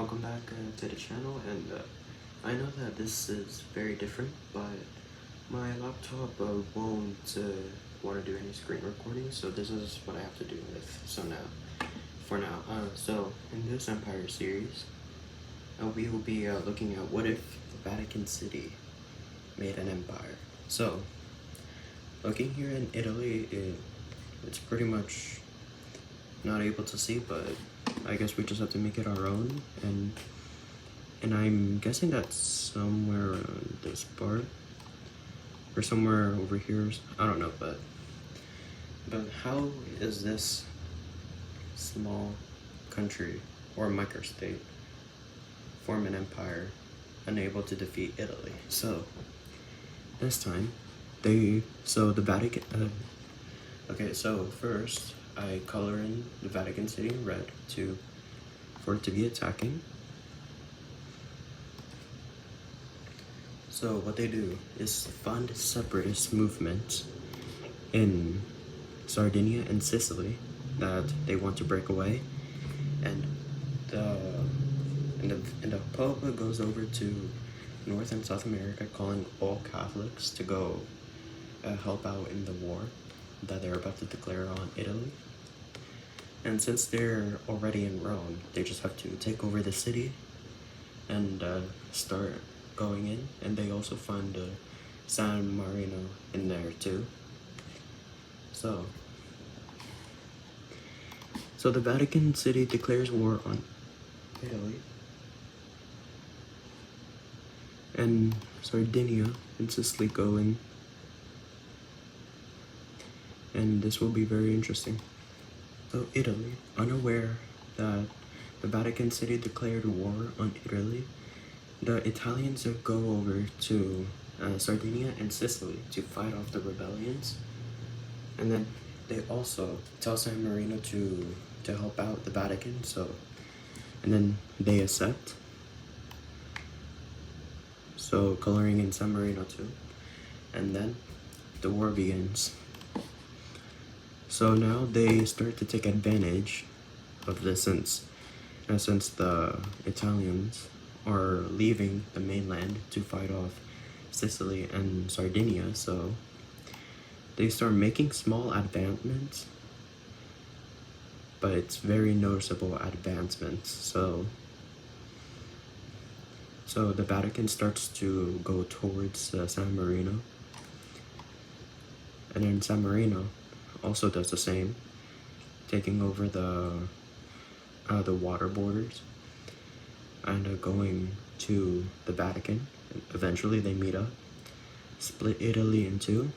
welcome back to the channel, and I know that this is very different, but my laptop won't want to do any screen recording, so this is what I have to do with. For now, so in this Empire series, we will be looking at what if the Vatican City made an empire. So, looking here in Italy, it's pretty much not able to see, but I guess we just have to make it our own, and I'm guessing that's somewhere around this part, or somewhere over here, I don't know, but how is this small country, or microstate, form an empire unable to defeat Italy? So, this time, the Vatican, okay, so first, I color in the Vatican City in red for it to be attacking. So what they do is fund separatist movements in Sardinia and Sicily that they want to break away, and the Pope goes over to North and South America, calling all Catholics to go help out in the war that they're about to declare on Italy. And since they're already in Rome, they just have to take over the city and start going in. And they also find San Marino in there too. So the Vatican City declares war on Italy, and Sardinia and Sicily go in. And this will be very interesting. So Italy, unaware that the Vatican City declared war on Italy, the Italians go over to Sardinia and Sicily to fight off the rebellions, and then they also tell San Marino to help out the Vatican. And then they accept. So coloring in San Marino too, and then the war begins. So now they start to take advantage of this since the Italians are leaving the mainland to fight off Sicily and Sardinia. So they start making small advancements, but it's very noticeable advancements. So the Vatican starts to go towards San Marino, and then San Marino also does the same, taking over the water borders and going to the Vatican. Eventually they meet up, split Italy in two,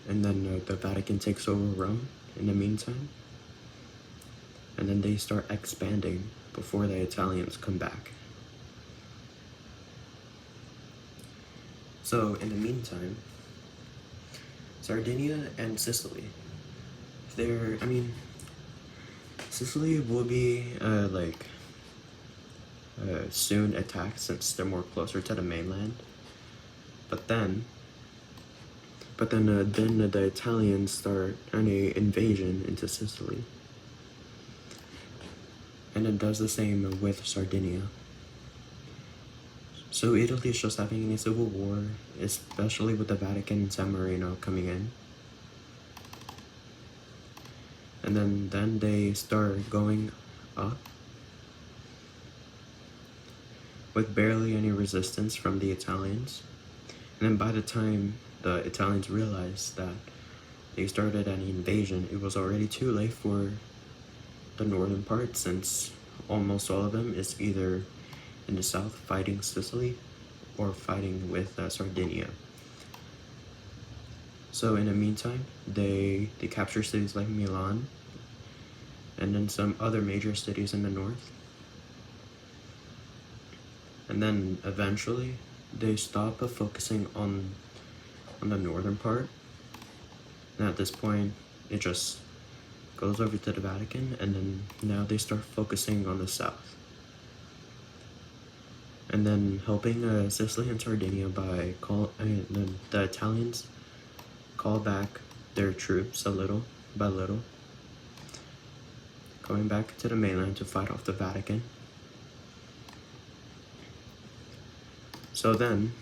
and then the Vatican takes over Rome in the meantime, and then they start expanding before the Italians come back. So in the meantime, Sardinia and Sicily, Sicily will be soon attacked since they're more closer to the mainland. But then the Italians start an invasion into Sicily, and it does the same with Sardinia. So Italy is just having a civil war, especially with the Vatican and San Marino coming in. And then they start going up with barely any resistance from the Italians. And then by the time the Italians realized that they started an invasion, it was already too late for the northern part, since almost all of them is either in the south fighting Sicily or fighting with Sardinia. So in the meantime, they capture cities like Milan and then some other major cities in the north. And then eventually they stop focusing on the northern part. And at this point, it just goes over to the Vatican, and then now they start focusing on the south. And then helping Sicily and Sardinia by the Italians call back their troops little by little, going back to the mainland to fight off the Vatican. So then,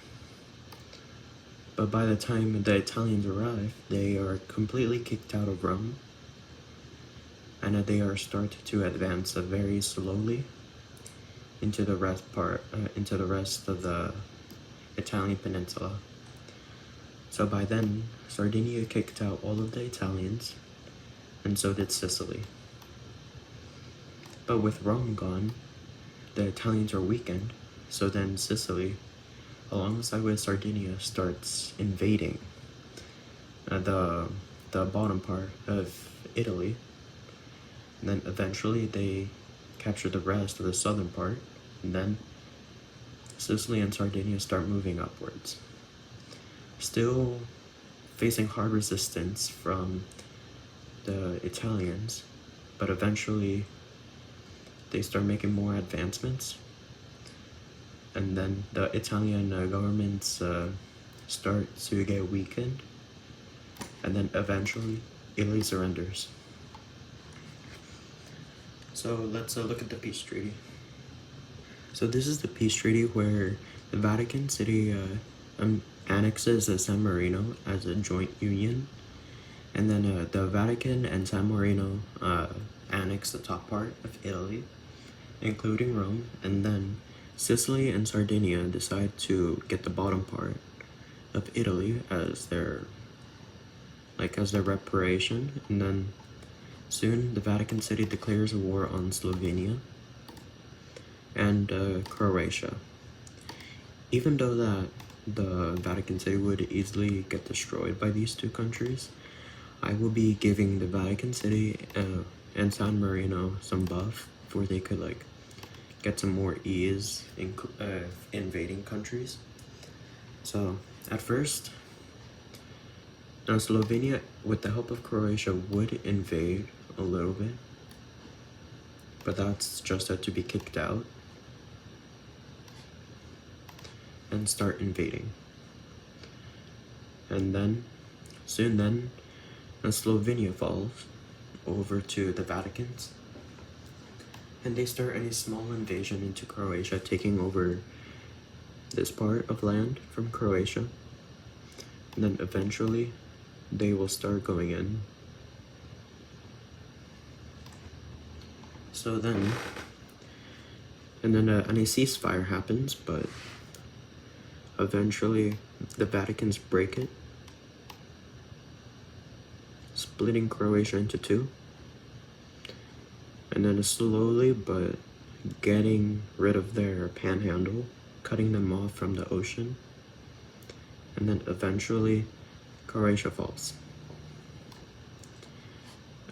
but by the time the Italians arrive, they are completely kicked out of Rome, and they are started to advance very slowly into the rest of the Italian peninsula. So by then, Sardinia kicked out all of the Italians, and so did Sicily. But with Rome gone, the Italians are weakened, so then Sicily, alongside with Sardinia, starts invading the bottom part of Italy. And then eventually they capture the rest of the southern part, and then Sicily and Sardinia start moving upwards. Still facing hard resistance from the Italians, but eventually they start making more advancements, and then the Italian governments start to get weakened, and then eventually Italy surrenders. So let's look at the peace treaty. So this is the peace treaty where the Vatican City annexes San Marino as a joint union, and then the Vatican and San Marino annex the top part of Italy, including Rome, and then Sicily and Sardinia decide to get the bottom part of Italy as their reparation, and then soon the Vatican City declares a war on Slovenia and Croatia. Even though that the Vatican City would easily get destroyed by these two countries, I will be giving the Vatican City and San Marino some buff before they could get some more ease in invading countries. So at first, Slovenia, with the help of Croatia, would invade a little bit, but that's just to be kicked out and start invading. And then, soon then, Slovenia falls over to the Vatican's, and they start a small invasion into Croatia, taking over this part of land from Croatia, and then eventually they will start going in. So then, and then a ceasefire happens, but eventually the Vatican's break it, splitting Croatia into two, and then slowly but getting rid of their panhandle, cutting them off from the ocean, and then eventually Croatia falls.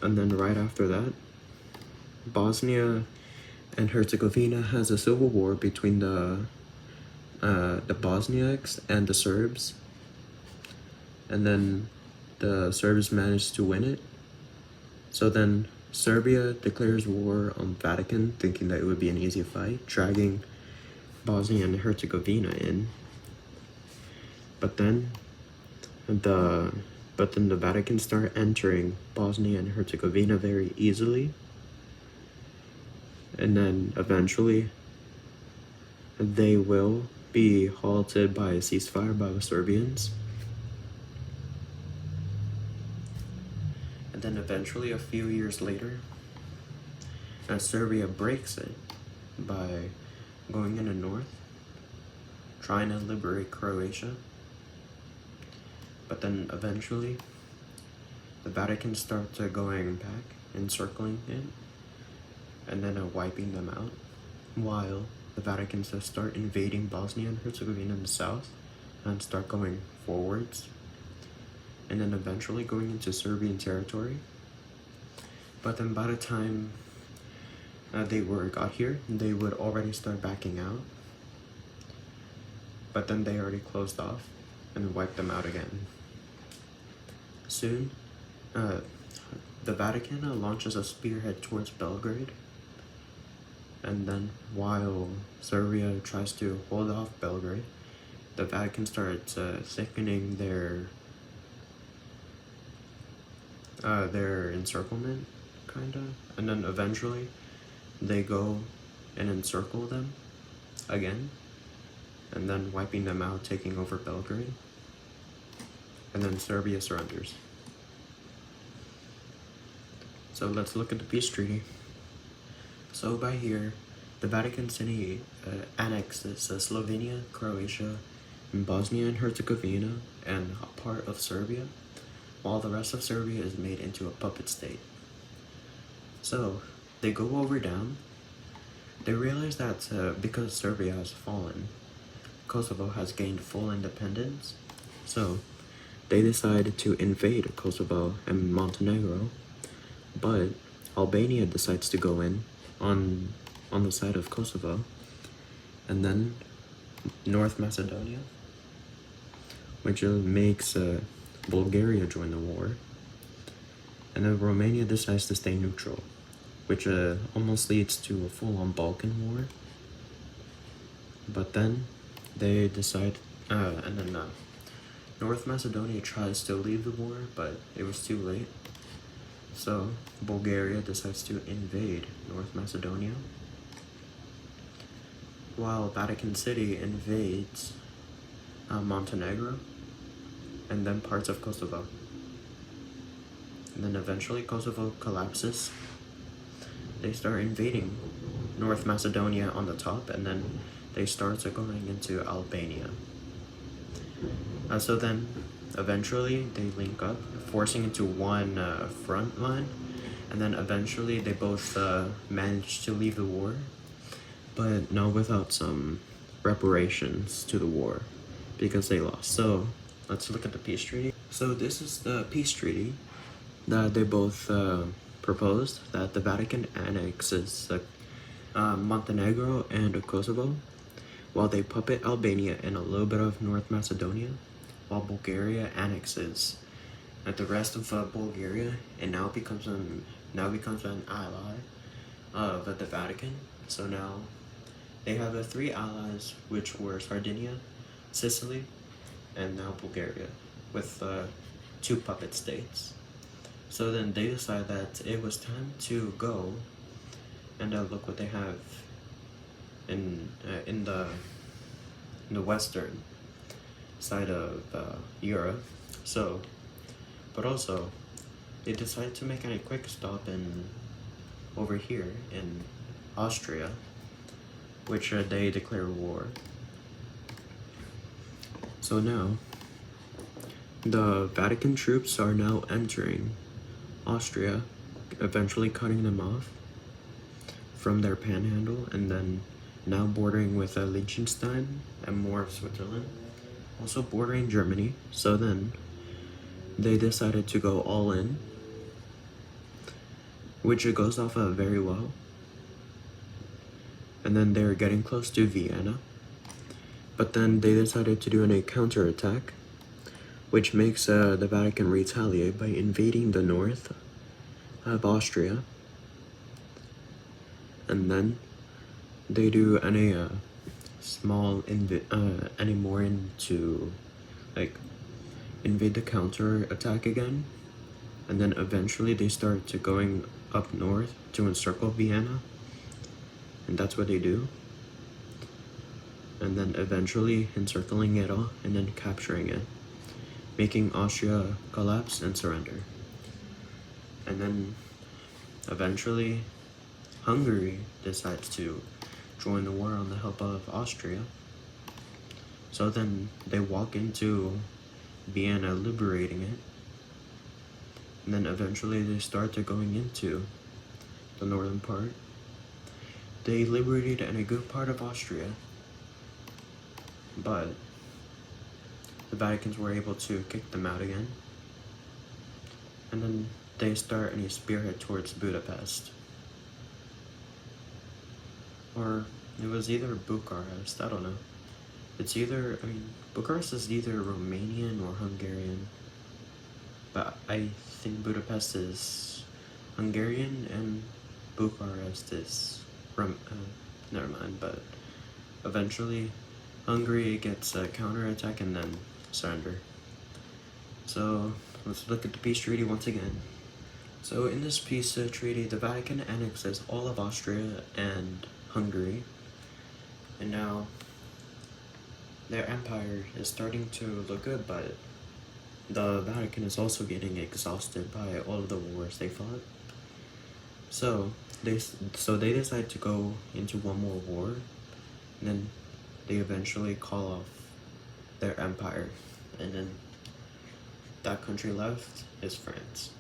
And then right after that, Bosnia and Herzegovina has a civil war between the Bosniaks and the Serbs, and then the Serbs managed to win it. So then Serbia declares war on Vatican, thinking that it would be an easy fight, dragging Bosnia and Herzegovina in. But then the Vatican start entering Bosnia and Herzegovina very easily, and then eventually they will be halted by a ceasefire by the Serbians. And then eventually, a few years later, Serbia breaks it by going in the north, trying to liberate Croatia. But then eventually, the Vatican starts going back, encircling it, and then wiping them out, while the Vatican start invading Bosnia and Herzegovina in the south and start going forwards, and then eventually going into Serbian territory. But then by the time they got here, they would already start backing out, but then they already closed off and wiped them out again. Soon, the Vatican launches a spearhead towards Belgrade, and then while Serbia tries to hold off Belgrade, the Vatican starts thickening their encirclement, kinda, and then eventually they go and encircle them again, and then wiping them out, taking over Belgrade, and then Serbia surrenders. So let's look at the peace treaty. So by here, the Vatican City annexes Slovenia, Croatia, and Bosnia and Herzegovina, and a part of Serbia, while the rest of Serbia is made into a puppet state. So they go over down. They realize that because Serbia has fallen, Kosovo has gained full independence. So they decide to invade Kosovo and Montenegro, but Albania decides to go in on the side of Kosovo, and then North Macedonia, which makes Bulgaria join the war, and then Romania decides to stay neutral, which almost leads to a full-on Balkan war. But then they decide, and then North Macedonia tries to leave the war, but it was too late. So Bulgaria decides to invade North Macedonia, while Vatican City invades Montenegro, and then parts of Kosovo. And then eventually Kosovo collapses. They start invading North Macedonia on the top, and then they start going into Albania. So then eventually they link up, forcing into one front line, and then eventually they both manage to leave the war, but not without some reparations to the war, because they lost. So let's look at the peace treaty. So this is the peace treaty that they both proposed, that the Vatican annexes Montenegro and Kosovo, while they puppet Albania and a little bit of North Macedonia, while Bulgaria annexes the rest of Bulgaria, and now becomes an ally of the Vatican. So now they have 3 allies, which were Sardinia, Sicily, and now Bulgaria, with 2 puppet states. So then they decide that it was time to go and look what they have in the western side of Europe. So, but also they decide to make a quick stop over here in Austria, which they declare war. So now the Vatican troops are now entering Austria, eventually cutting them off from their panhandle, and then now bordering with Liechtenstein and more of Switzerland, also bordering Germany. So then they decided to go all in, which it goes off very well. And then they're getting close to Vienna, but then they decided to do a counterattack, which makes the Vatican retaliate by invading the north of Austria. And then they do any small any more into invade the counterattack again, and then eventually they start to going up north to encircle Vienna, and that's what they do. And then eventually encircling it all and then capturing it, making Austria collapse and surrender. And then eventually Hungary decides to join the war on the help of Austria. So then they walk into Vienna, liberating it. And then eventually they start to going into the northern part. They liberated a good part of Austria, but the Vaticans were able to kick them out again. And then they start a spearhead towards Budapest. Or it was either Bucharest, I don't know. It's either, Bucharest is either Romanian or Hungarian. But I think Budapest is Hungarian and Bucharest is never mind, but eventually Hungary gets a counterattack and then surrender. So let's look at the peace treaty once again. So in this peace treaty, the Vatican annexes all of Austria and Hungary, and now their empire is starting to look good, but the Vatican is also getting exhausted by all of the wars they fought. So they decide to go into one more war, and then they eventually call off their empire, and then that country left is France.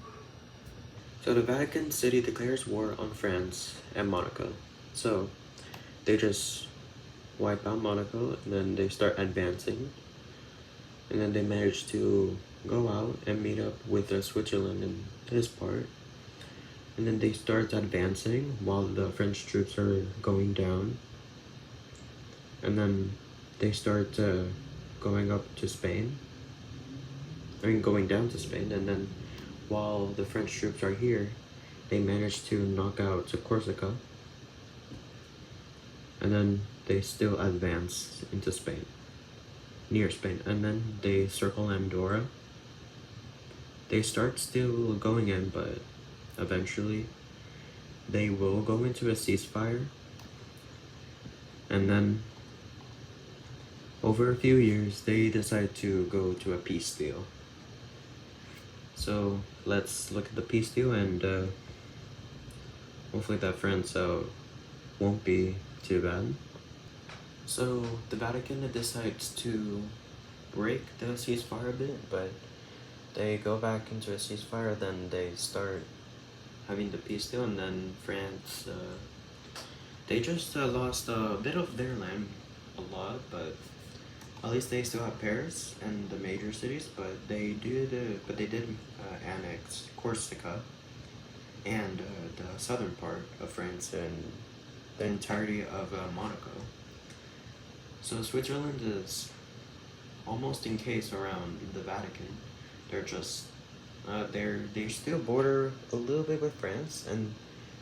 So the Vatican City declares war on France and Monaco. So they just wipe out Monaco, and then they start advancing, and then they manage to go out and meet up with Switzerland in this part, and then they start advancing while the French troops are going down, and then they start going up to Spain, going down to Spain, and then while the French troops are here, they manage to knock out to Corsica, and then they still advance into Spain, near Spain, and then they circle Andorra. They start still going in, but eventually they will go into a ceasefire, and then over a few years they decide to go to a peace deal. So let's look at the peace deal, and hopefully that France won't be too bad. So the Vatican decides to break the ceasefire a bit, but they go back into a ceasefire, then they start having the peace deal, and then France, they just lost a bit of their land, a lot, but at least they still have Paris and the major cities, but they did annex Corsica and the southern part of France and the entirety of Monaco. So Switzerland is almost encased around the Vatican. They're just they still border a little bit with France and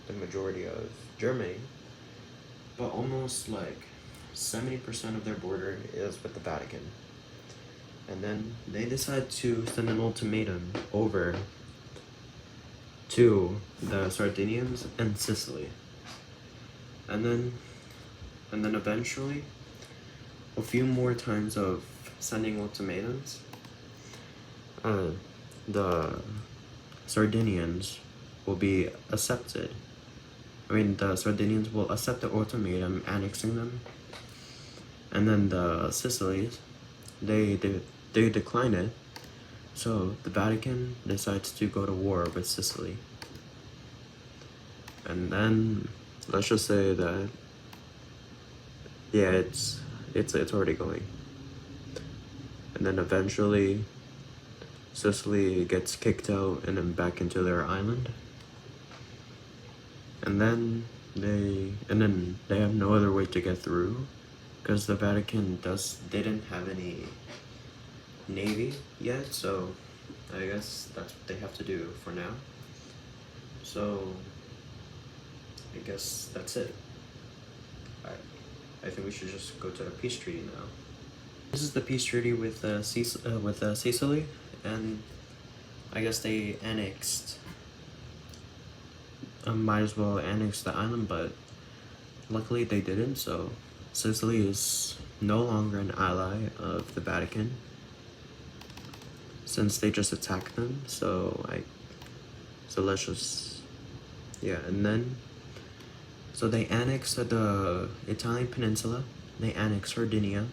the majority of Germany, but almost like 70% of their border is with the Vatican. And then they decide to send an ultimatum over to the Sardinians and Sicily. And then eventually, a few more times of sending ultimatums, the Sardinians will be accepted. The Sardinians will accept the ultimatum annexing them, and then the Sicilies, they decline it. So the Vatican decides to go to war with Sicily, and then let's just say that it's already going, and then eventually Sicily gets kicked out and then back into their island, and then they have no other way to get through, because the Vatican didn't have any navy yet, so I guess that's what they have to do for now. So I guess that's it. I think we should just go to the peace treaty now. This is the peace treaty with Sicily, and I guess they annexed. Might as well annex the island, but luckily they didn't. So Sicily is no longer an ally of the Vatican, since they just attacked them. So let's just, yeah, and then so they annexed the Italian peninsula, they annexed Sardinia,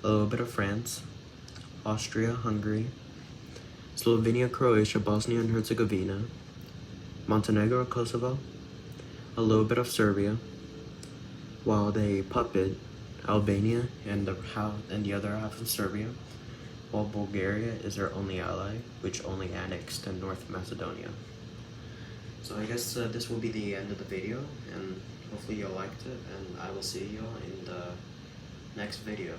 a little bit of France, Austria, Hungary, Slovenia, Croatia, Bosnia and Herzegovina, Montenegro, Kosovo, a little bit of Serbia, while they puppet Albania and the other half of Serbia, while Bulgaria is their only ally, which only annexed North Macedonia. So I guess this will be the end of the video, and hopefully you liked it, and I will see you all in the next video.